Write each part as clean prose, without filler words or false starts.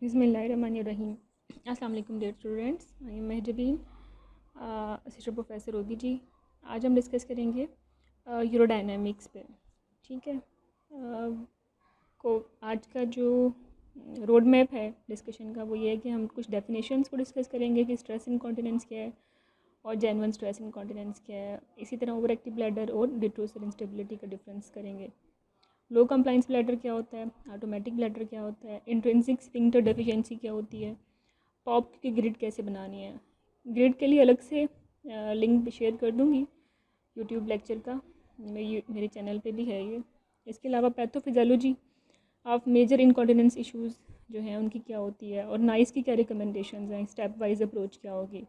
बिस्मिल्लाहिर्रहमानिर्रहीम। अस्सलाम वालेकुम dear students, I am Mahjabeen, assistant professor OB G. आज हम डिस्कस करेंगे यूरोडायनामिक्स पे। ठीक है, को आज का जो रोड मैप है डिस्कशन का वो ये है कि हम कुछ डेफिनेशंस को डिस्कस करेंगे कि स्ट्रेस इनकॉन्टिनेंस क्या है और जेन्युइन स्ट्रेस इनकॉन्टिनेंस क्या है। इसी तरह ओवर एक्टिव ब्लैडर और डिट्रोसल इंस्टेबिलिटी का डिफरेंस करेंगे। लो कंप्लाइंस ब्लैडर क्या होता है, ऑटोमेटिक ब्लैडर क्या होता है, इंट्रिंसिक स्फिंक्टर डेफिशिएंसी क्या होती है, पॉप की ग्रिड कैसे बनानी है। ग्रिड के लिए अलग से लिंक शेयर कर दूँगी यूट्यूब लेक्चर का, मेरे चैनल पे भी है ये। इसके अलावा pathophysiology of major incontinence issues जो हैं उनकी क्या होती है और नाइस की क्या रिकमेंडेशंस हैं, स्टेप वाइज अप्रोच क्या होगी,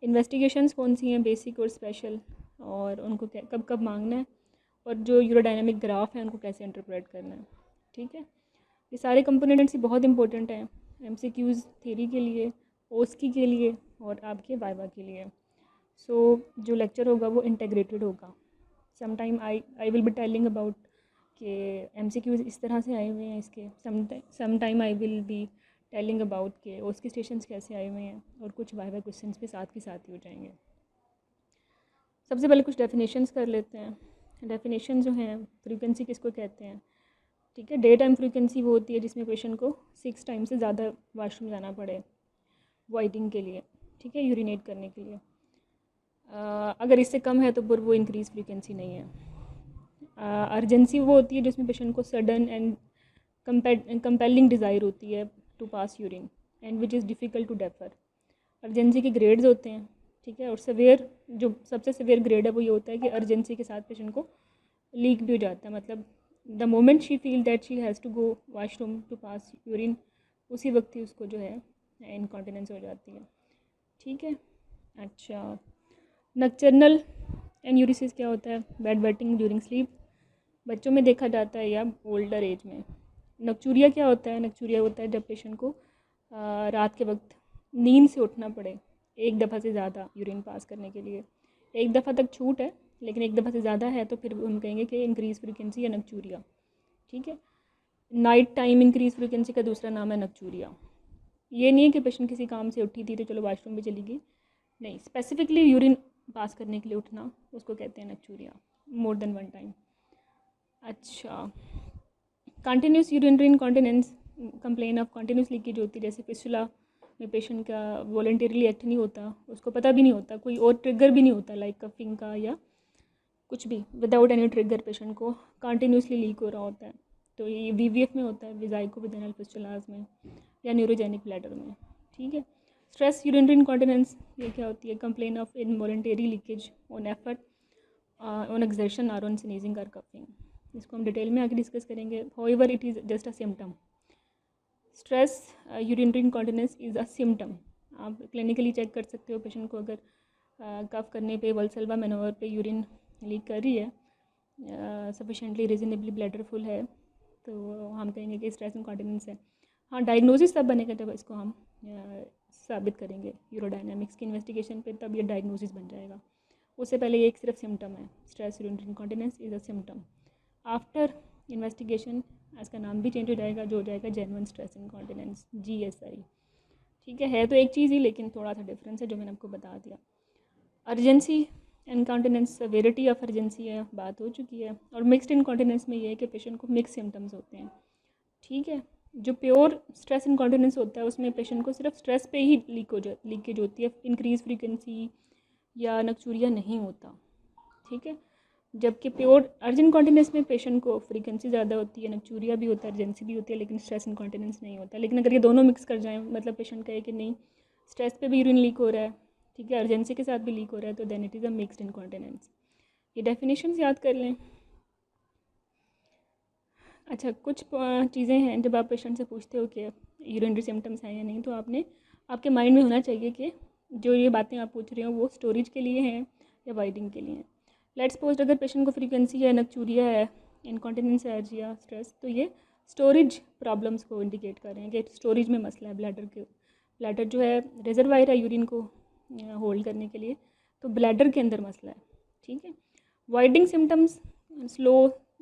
इन्वेस्टिगेशंस कौन सी हैं बेसिक और स्पेशल, और उनको कब कब मांगना है, और जो यूरोडायनामिक ग्राफ है उनको कैसे इंटरप्रेट करना है। ठीक है, ये सारे कंपोनेंट्स ही बहुत इंपॉर्टेंट हैं एमसीक्यूज़ थ्योरी के लिए, ओस्की के लिए और आपके वाइवा के लिए। सो जो लेक्चर होगा वो इंटीग्रेटेड होगा। Sometime I will be telling about कि एमसीक्यूज़ इस तरह से आए हुए हैं इसके, sometime I will be telling about के ओस्की स्टेशंस कैसे आए हुए हैं, और कुछ वाइवा क्वेश्चंस भी साथ के साथ ही हो जाएंगे। सबसे पहले कुछ डेफिनेशंस कर लेते हैं। डेफिनेशन जो हैं, फ्रीक्वेंसी किसको कहते हैं। ठीक है, डे टाइम फ्रीक्वेंसी वो होती है जिसमें पेशेंट को 6 टाइम से ज़्यादा वॉशरूम जाना पड़े वॉइडिंग के लिए, ठीक है, यूरिनेट करने के लिए। अगर इससे कम है तो फिर वो इंक्रीज फ्रीक्वेंसी नहीं है। अर्जेंसी वो होती है जिसमें पेशेंट को सडन एंड कंपेलिंग डिज़ायर होती है to pass urine and which is difficult to defer. Urgency के ग्रेड्स होते हैं, ठीक है, और सवेयर जो सबसे सवेयर ग्रेड है वो ये होता है कि अर्जेंसी के साथ पेशेंट को लीक भी हो जाता है, मतलब the moment she feel that she has to go washroom to pass urine, उसी वक्त ही उसको जो है इनकॉन्टिनेंस हो जाती है। ठीक है, अच्छा, नक्चर्नल एन्यूरिसिस क्या होता है, बेड वेटिंग ड्यूरिंग स्लीप, बच्चों में देखा जाता है या ओल्डर एज में। नक्चूरिया क्या होता है, नक्चूरिया होता है जब पेशेंट को रात के वक्त नींद से उठना पड़े एक दफ़ा से ज़्यादा यूरिन पास करने के लिए। एक दफ़ा तक छूट है, लेकिन एक दफ़ा से ज़्यादा है तो फिर हम कहेंगे कि इंक्रीज़ फ्रीक्वेंसी या नक्चूरिया। ठीक है, नाइट टाइम इंक्रीज़ फ्रीक्वेंसी का दूसरा नाम है नक्चूरिया। ये नहीं है कि पेशेंट किसी काम से उठी थी तो चलो वॉशरूम भी चली गई, नहीं, स्पेसिफिकली यूरिन पास करने के लिए उठना उसको कहते हैं नक्चूरिया, मोर देन वन टाइम। अच्छा, continuous urinary incontinence, complain of continuous leakage होती है, जैसे फिस्टुला में पेशेंट का वॉलंटरीली एक्ट नहीं होता, उसको पता भी नहीं होता, कोई और ट्रिगर भी नहीं होता लाइक कफिंग का या कुछ भी, विदाउट एनी ट्रिगर पेशेंट को कंटिन्यूसली लीक हो रहा होता है, तो ये वीवीएफ में होता है, वेजाइकोविनल फिस्टुलाज में या न्यूरोजेनिक ब्लैडर में। ठीक है, स्ट्रेस यूरिनरी इनकॉन्टिनेंस ये क्या होती है, complain of involuntary leakage on effort, on exertion और ऑन स्नीजिंग और कफिंग। इसको हम डिटेल में आगे डिस्कस करेंगे। However it is just a symptom. Stress urinary incontinence is a symptom. आप क्लिनिकली चेक कर सकते हो पेशेंट को, अगर कफ करने पे वल्सल्वा मैनोवर पे यूरिन लीक कर रही है, सफिशेंटली रीजनेबली ब्लैडर फुल है, तो हम कहेंगे कि स्ट्रेस इनकॉन्टिनेंस है। हाँ, डायग्नोसिस तब बनेगा जब इसको हम साबित करेंगे यूरोडायनामिक्स की इन्वेस्टिगेशन पे, तब ये डायग्नोसिस बन जाएगा। उससे पहले ये एक सिर्फ सिम्टम है। Stress urinary incontinence is a symptom. After investigation इसका नाम भी चेंज हो जाएगा, जो हो जाएगा जेन्युइन स्ट्रेस इनकॉन्टिनेंस, GSI। ठीक है तो एक चीज़ ही, लेकिन थोड़ा सा डिफरेंस है जो मैंने आपको बता दिया। Urgency incontinence, severity of urgency है, बात हो चुकी है। और मिक्सड इनकॉन्टिनेंस में ये है कि पेशेंट को मिक्स सिम्टम्स होते हैं। ठीक है, जो प्योर स्ट्रेस इनकॉन्टिनेंस होता है उसमें पेशेंट को सिर्फ स्ट्रेस पे ही लीकेज होती है, इंक्रीज फ्रीक्वेंसी या नक्चूरिया नहीं होता। ठीक है, जबकि प्योर अर्जेंट कॉन्टिनेंस में पेशेंट को फ्रीक्वेंसी ज़्यादा होती है, नक्चूरिया भी होता है, अर्जेंसी भी होती है, लेकिन स्ट्रेस इनकॉन्टिनेंस नहीं होता। लेकिन अगर ये दोनों मिक्स कर जाएं, मतलब पेशेंट कहे कि नहीं स्ट्रेस पे भी यूरिन लीक हो रहा है, ठीक है, अर्जेंसी के साथ भी लीक हो रहा है, तो then it is a mixed incontinence. ये डेफिनेशंस याद कर लें। अच्छा, कुछ चीज़ें हैं जब आप पेशेंट से पूछते हो कि यूरिनरी सिम्टम्स हैं या नहीं, तो आपके माइंड में होना चाहिए कि जो ये बातें आप पूछ रहे हो वो स्टोरेज के लिए हैं या वाइडिंग के लिए हैं। लेट्स सपोज अगर पेशेंट को फ्रीक्वेंसी है, नक्चूरिया है, इनकॉन्टिनेंस है या स्ट्रेस, तो ये स्टोरेज प्रॉब्लम्स को इंडिकेट कर रहे हैं कि स्टोरेज में मसला है ब्लैडर जो है रिजर्वायर है यूरिन को होल्ड करने के लिए, तो ब्लैडर के अंदर मसला है। ठीक है, वाइडिंग सिम्टम्स, स्लो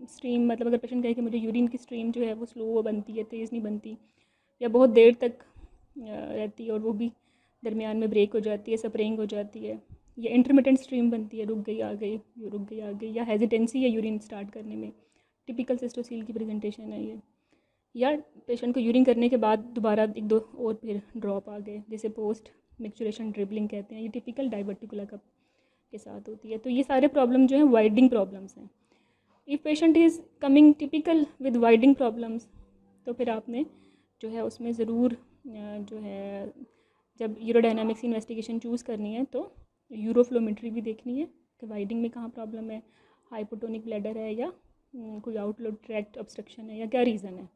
स्ट्रीम, मतलब अगर पेशेंट कहे कि मुझे यूरिन की स्ट्रीम जो है वो स्लो बनती है, तेज़ नहीं बनती, या बहुत देर तक रहती है और वो भी दरमियान में ब्रेक हो जाती है, स्प्रेइंग हो जाती है, या इंटरमिटेंट स्ट्रीम बनती है, रुक गई आ गई, रुक गई आ गई, या हेजिटेंसी है यूरिन स्टार्ट करने में, टिपिकल सिस्टोसील की प्रेजेंटेशन है ये। या पेशेंट को यूरिन करने के बाद दोबारा एक दो और फिर ड्रॉप आ गए, जिसे पोस्ट मिक्चुरेशन ड्रिबलिंग कहते हैं। ये टिपिकल डाइवर्टिकुलर कप के साथ होती है। तो ये सारे प्रॉब्लम जो हैं वाइडिंग प्रॉब्लम्स हैं। If patient is coming typical with voiding problems, तो फिर आपने जो है उसमें ज़रूर जो है जब यूरोडायनामिक्स इन्वेस्टिगेशन चूज़ करनी है तो यूरोफ्लोमेट्री भी देखनी है कि वाइडिंग में कहाँ प्रॉब्लम है, हाइपोटोनिक ब्लैडर है या कोई आउटलेट ट्रैक्ट ऑब्स्ट्रक्शन है, या क्या रीज़न है,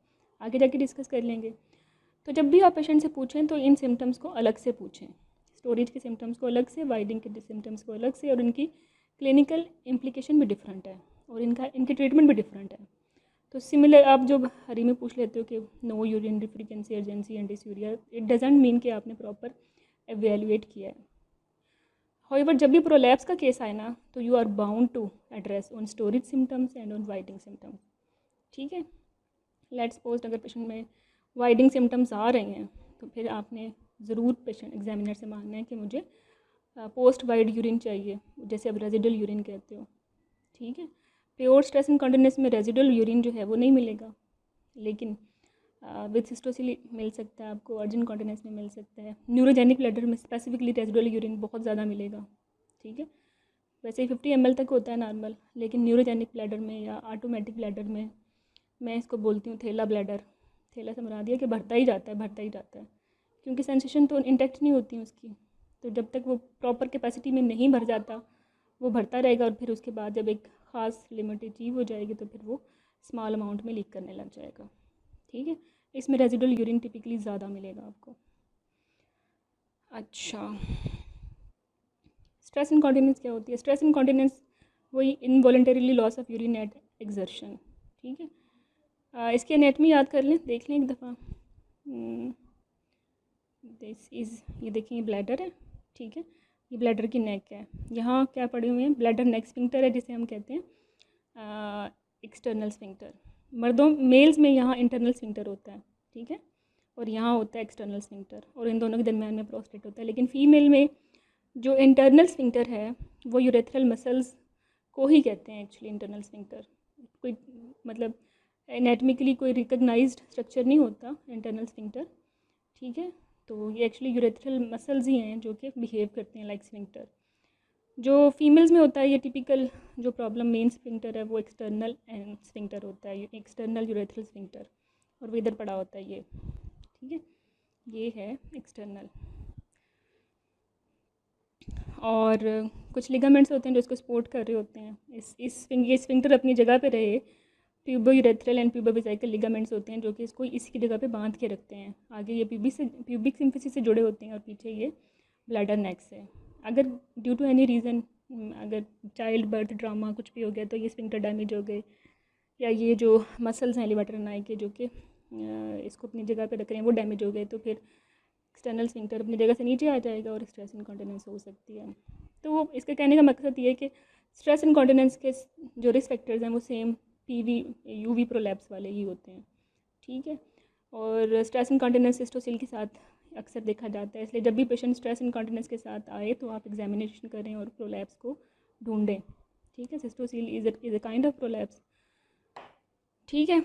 आगे जाके डिस्कस कर लेंगे। तो जब भी आप पेशेंट से पूछें तो इन सिम्टम्स को अलग से पूछें, स्टोरेज के सिम्टम्स को अलग से, वाइडिंग के सिम्टम्स को अलग से, और उनकी क्लिनिकल इम्प्लीकेशन भी डिफरेंट है और इनकी ट्रीटमेंट भी डिफरेंट है। तो सिमिलर आप जो हरी में पूछ लेते हो कि no urinary frequency, urgency and dysuria, it doesn't mean कि आपने प्रॉपर एवेल्युएट किया है। हाउएवर जब भी प्रोलैप्स का केस आए ना, तो you are bound to address on storage symptoms and on voiding symptoms. ठीक है, लेट्स सपोज अगर पेशेंट में वाइडिंग सिम्टम्स आ रहे हैं तो फिर आपने ज़रूर पेशेंट एग्जामिनर से मानना है कि मुझे पोस्ट वाइड यूरिन चाहिए, जैसे अब रेजिडल यूरिन कहते हो। ठीक है, प्योर स्ट्रेस इनकॉन्टिनेंस में रेजिडल यूरिन जो है वो नहीं मिलेगा, लेकिन विद सिस्टोसिल मिल सकता है आपको, अर्जेंट कॉन्टिनेंस में मिल सकता है। न्यूरोजेनिक ब्लैडर में स्पेसिफिकली रेजिडल यूरिन बहुत ज़्यादा मिलेगा। ठीक है, वैसे ही 50 ml तक होता है नॉर्मल, लेकिन न्यूरोजेनिक ब्लैडर में या ऑटोमेटिक ब्लैडर में, मैं इसको बोलती हूँ थैला ब्लैडर, थैला से मुराद दिया कि भरता ही जाता है, भरता ही जाता है, क्योंकि सेंसेशन तो इंटैक्ट नहीं होती उसकी। तो जब तक वो प्रॉपर कैपेसिटी में नहीं भर जाता वो भरता रहेगा, और फिर उसके बाद जब एक ख़ास लिमिट अचीव हो जाएगी तो फिर वो स्मॉल अमाउंट में लीक करने लग जाएगा। ठीक है, इसमें रेजिडुअल यूरिन टिपिकली ज़्यादा मिलेगा आपको। अच्छा, स्ट्रेस इनकॉन्टिनेंस क्या होती है? स्ट्रेस इनकॉन्टिनेंस वही involuntarily loss of urine at exertion. ठीक है, इसकी एनेटमी याद कर लें, देख लें एक दफ़ा। दिस इज़, ये देखिए ब्लैडर है। ठीक है, ये ब्लैडर की नेक है, यहाँ क्या पड़े हुए हैं, ब्लैडर नेक स्फिंक्टर है जिसे हम कहते हैं एक्सटर्नल स्फिंक्टर। मर्दों मेल्स में यहाँ इंटरनल स्फिंक्टर होता है। ठीक है, और यहाँ होता है एक्सटर्नल स्फिंक्टर, और इन दोनों के दरमियान में प्रोस्टेट होता है। लेकिन फीमेल में जो इंटरनल स्फिंक्टर है वो यूरेथ्रल मसल्स को ही कहते हैं एक्चुअली इंटरनल स्फिंक्टर। कोई मतलब एनाटमिकली कोई रिकग्नाइज्ड स्ट्रक्चर नहीं होता इंटरनल स्फिंक्टर। ठीक है, तो ये एक्चुअली यूरेथ्रल मसल्स ही हैं जो कि बिहेव करते हैं लाइक स्फिंक्टर। जो फीमेल्स में होता है ये टिपिकल जो प्रॉब्लम मेन स्फिंक्टर है वो एक्सटर्नल स्फिंक्टर होता है, एक्सटर्नल यूरेथ्रल स्फिंक्टर, और वो इधर पड़ा होता है ये। ठीक है, ये है एक्सटर्नल। और कुछ लिगामेंट्स होते हैं जो इसको सपोर्ट कर रहे होते हैं। ये स्फिंक्टर अपनी जगह पे रहे, प्यूबो यूरेथ्रल एंड प्यूबो वेसिकल लिगामेंट्स होते हैं जो कि इसको इसी की जगह पे बांध के रखते हैं। आगे ये प्यूबिक सिम्फिसिस से जुड़े होते हैं और पीछे ये ब्लैडर नेक से। अगर ड्यू टू एनी रीज़न, अगर चाइल्ड बर्थ ड्रामा कुछ भी हो गया तो ये स्फिंक्टर डैमेज हो गए, या ये जो मसल्स हैं लिवाटर नाई के जो कि इसको अपनी जगह पे रख रहे हैं वो डैमेज हो गए, तो फिर एक्सटर्नल स्फिंक्टर अपनी जगह से नीचे आ जाएगा और स्ट्रेस इनकॉन्टिनेंस हो सकती है। तो इसके कहने का मकसद ये है कि स्ट्रेस इनकॉन्टिनेंस के जो रिस्क फैक्टर्स हैं वो सेम पीवी यूवी प्रोलैप्स वाले ही होते हैं। ठीक है, और स्ट्रेस इनकॉन्टिनेंस सिस्टोसिल के साथ अक्सर देखा जाता है, इसलिए जब भी पेशेंट स्ट्रेस इनकॉन्टिनेंस के साथ आए तो आप एग्जामिनेशन करें और प्रोलैप्स को ढूंढें। ठीक है, cystocele is a kind of prolapse. ठीक है,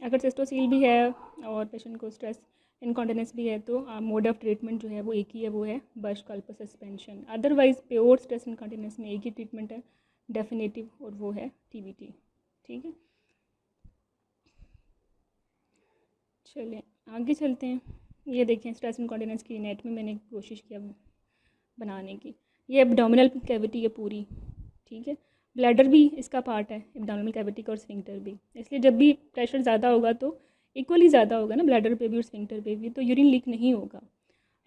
अगर सिस्टोसिल भी है और पेशेंट को स्ट्रेस इनकॉन्टिनेंस भी है तो मोड ऑफ ट्रीटमेंट जो है वो एक ही है, वो है Burch colposuspension. Otherwise pure stress incontinence में एक ही ट्रीटमेंट है डेफिनेटिव, और वो है टीवीटी। ठीक है, चलिए आगे चलते हैं। ये देखें स्ट्रेस इनकॉन्टिनेंस की एनाटमी मैंने कोशिश किया बनाने की। ये एब्डोमिनल कैविटी है पूरी। ठीक है, ब्लैडर भी इसका पार्ट है, एब्डोमिनल कैविटी का, और स्फिंक्टर भी। इसलिए जब भी प्रेशर ज़्यादा होगा तो इक्वली ज़्यादा होगा ना ब्लैडर पे भी और स्फिंक्टर पे भी, तो यूरिन लीक नहीं होगा।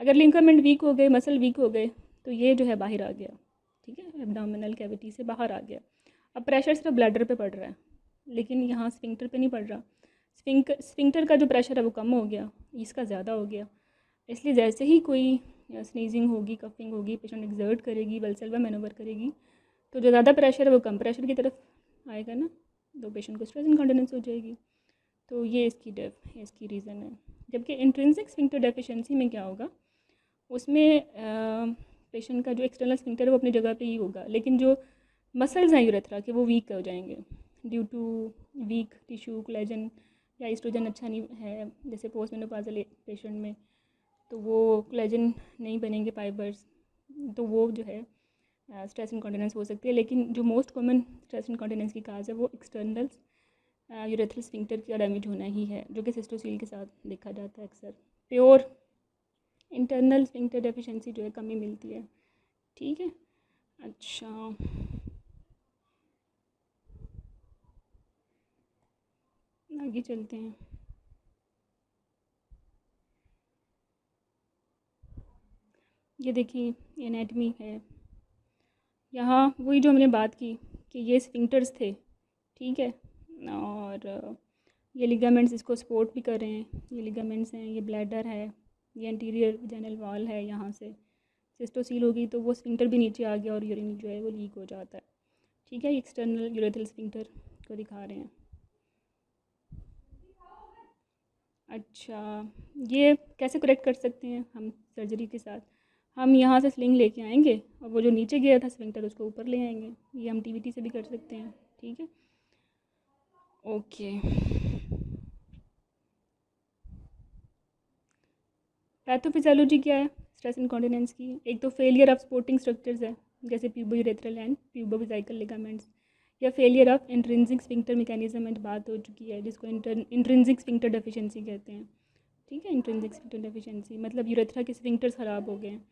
अगर लिंगामेंट वीक हो गए, मसल वीक हो गए, तो ये जो है बाहर आ गया। ठीक है, एब्डोमिनल कैविटी से बाहर आ गया। अब प्रेशर सिर्फ ब्लैडर पे पड़ रहा है, लेकिन यहाँ स्फिंक्टर पे नहीं पड़ रहा। स्फिंक्टर का जो प्रेशर है वो कम हो गया, इसका ज़्यादा हो गया। इसलिए जैसे ही कोई स्नीजिंग होगी, कफिंग होगी, पेशेंट एक्सर्ट करेगी, वल्सल्वा मैनोवर करेगी, तो जो ज़्यादा प्रेशर है वो कम प्रेशर की तरफ आएगा ना, तो पेशेंट को स्ट्रेस इनकॉन्टिनेंस हो जाएगी। तो ये इसकी रीज़न है। जबकि इंट्रिंसिक स्फिंक्टर डेफिशिएंसी में क्या होगा, उसमें पेशेंट का जो एक्सटर्नल स्फिंक्टर है वो अपनी जगह पे ही होगा, लेकिन जो मसल्स हैं यूरेथ्रा के वो वीक हो जाएंगे due to weak tissue, collagen या एस्ट्रोजन अच्छा नहीं है जैसे पोस्ट मेनोपॉजल पेशेंट में, तो वो कोलेजन नहीं बनेंगे फाइबर्स, तो वो जो है स्ट्रेस इनकॉन्टिनेंस हो सकती है। लेकिन जो मोस्ट कॉमन स्ट्रेस इनकॉन्टिनेंस की काज है वो एक्सटर्नल यूरेथ्रल स्फिंक्टर का डैमेज होना ही है, जो कि सिस्टोसील के साथ देखा जाता है अक्सर। प्योर इंटरनल स्फिंक्टर डेफिशिएंसी जो है कमी मिलती है। ठीक है, अच्छा आगे चलते हैं। ये देखिए एनाटमी है, यहाँ वही जो हमने बात की कि ये स्फिंक्टर्स थे, ठीक है, और ये लिगामेंट्स इसको सपोर्ट भी कर रहे हैं, ये लिगामेंट्स हैं, ये ब्लैडर है, ये एंटीरियर वजाइनल वॉल है, यहाँ से सिस्टोसील होगी तो वो स्फिंक्टर भी नीचे आ गया और यूरिन जो है वो लीक हो जाता है। ठीक है, एक्सटर्नल यूरेथ्रल स्फिंक्टर को दिखा रहे हैं। अच्छा, ये कैसे करेक्ट कर सकते हैं हम सर्जरी के साथ? हम यहाँ से स्लिंग लेके आएंगे और वो जो नीचे गया था स्फिंक्टर उसको ऊपर ले आएंगे। ये हम टीवीटी से भी कर सकते हैं। ठीक है, ओके। पैथोफिजियोलॉजी क्या है स्ट्रेस इनकॉन्टिनेंस की? एक तो फेलियर ऑफ सपोर्टिंग स्ट्रक्चर्स है जैसे प्यूबोयूरेथ्रल एंड प्यूबोवेसिकल लिगामेंट्स, या failure of intrinsic sphincter mechanism में बात हो चुकी है जिसको इंट्रिंसिक स्फिंक्टर डेफिशिएंसी कहते हैं। ठीक है, इंट्रिंसिक स्फिंक्टर डेफिशिएंसी मतलब यूरेथ्रा के स्फिंक्टर्स ख़राब हो गए हैं।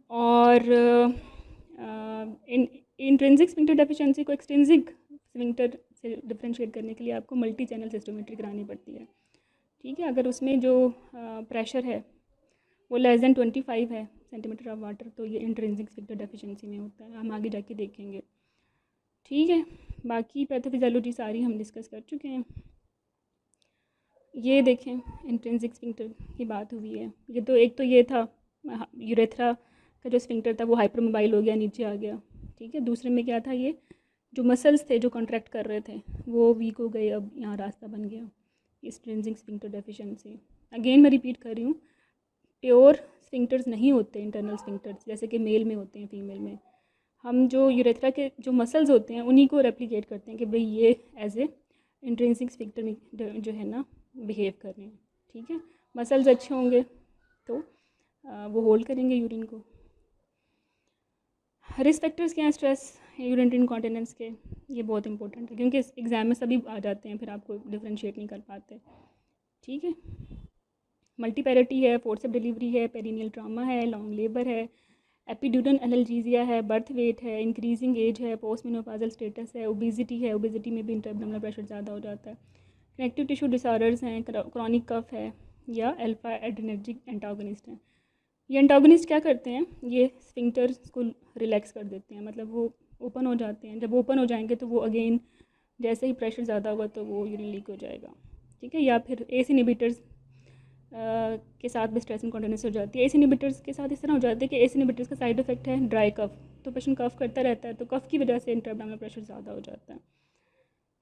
और इंट्रिंसिक स्फिंक्टर डेफिशिएंसी को एक्सट्रिंसिक स्फिंक्टर से डिफ्रेंशिएट करने के लिए आपको मल्टी चैनल सिस्टोमेट्री करानी पड़ती है। ठीक है, अगर उसमें जो प्रेशर है वो लेस देन 25 है सेंटीमीटर ऑफ वाटर, तो ये इंट्रिंसिक स्फिंक्टर डेफिशिएंसी में होता है। हम आगे जाके देखेंगे। ठीक है, बाकी पैथोफिजियोलॉजी सारी हम डिस्कस कर चुके हैं। ये देखें इंट्रिंसिक स्फिंक्टर की बात हुई है। ये तो एक तो ये था यूरेथ्रा का जो स्फिंक्टर था वो हाइपरमोबाइल हो गया, नीचे आ गया। ठीक है, दूसरे में क्या था, ये जो मसल्स थे जो कॉन्ट्रैक्ट कर रहे थे वो वीक हो गए, अब यहाँ रास्ता बन गया इंट्रिंसिक स्फिंक्टर डेफिशिएंसी। अगेन मैं रिपीट कर रही हूँ, प्योर स्फिंक्टर्स नहीं होते इंटरनल स्फिंक्टर्स जैसे कि मेल में होते हैं, फीमेल में। हम जो यूरेथ्रा के जो मसल्स होते हैं उन्हीं को रेप्लिकेट करते हैं कि भाई ये एज ए इंट्रिंसिक स्फिंक्टर जो है ना बिहेव कर रहे हैं। ठीक है, मसल्स अच्छे होंगे तो वो होल्ड करेंगे यूरिन को। रिस्क फैक्टर्स क्या हैं स्ट्रेस यूरिनरी इनकॉन्टिनेंस के? ये बहुत इंपॉर्टेंट है क्योंकि एग्ज़ाम में सभी आ जाते हैं, फिर आपको डिफ्रेंशिएट नहीं कर पाते। ठीक है, मल्टीपैरिटी है, फोर्सेप डिलीवरी है, पेरिनियल ट्रामा है, लॉन्ग लेबर है, एपिड्यूरल एनाल्जीजिया है, बर्थ वेट है, इंक्रीजिंग एज है, पोस्ट मेनोपॉजल स्टेटस है, ओबेसिटी है, ओबेसिटी में भी इंटरएब्डोमिनल प्रेशर ज़्यादा हो जाता है, कनेक्टिव टिश्यू डिसऑर्डर्स हैं, क्रॉनिक कफ है, या अल्फा एड्रेनर्जिक एंटागोनिस्ट हैं। ये एंटागोनिस्ट क्या करते हैं, ये स्फिंक्टर्स को रिलैक्स कर देते हैं, मतलब वो ओपन हो जाते हैं। जब ओपन हो जाएंगे तो वो अगेन जैसे ही प्रेशर ज़्यादा होगा तो वो यूरिन लीक हो जाएगा। ठीक है, या फिर एस इनहिबिटर्स के साथ भी स्ट्रेस इनकॉन्टिनेंस हो जाती है। एस इनहिबिटर्स के साथ इस तरह हो जाती है कि एस इनहिबिटर्स का साइड इफेक्ट है ड्राई कफ, तो पेशेंट कफ करता रहता है, तो कफ की वजह से इंटरएब्डोमिनल प्रेशर ज़्यादा हो जाता है।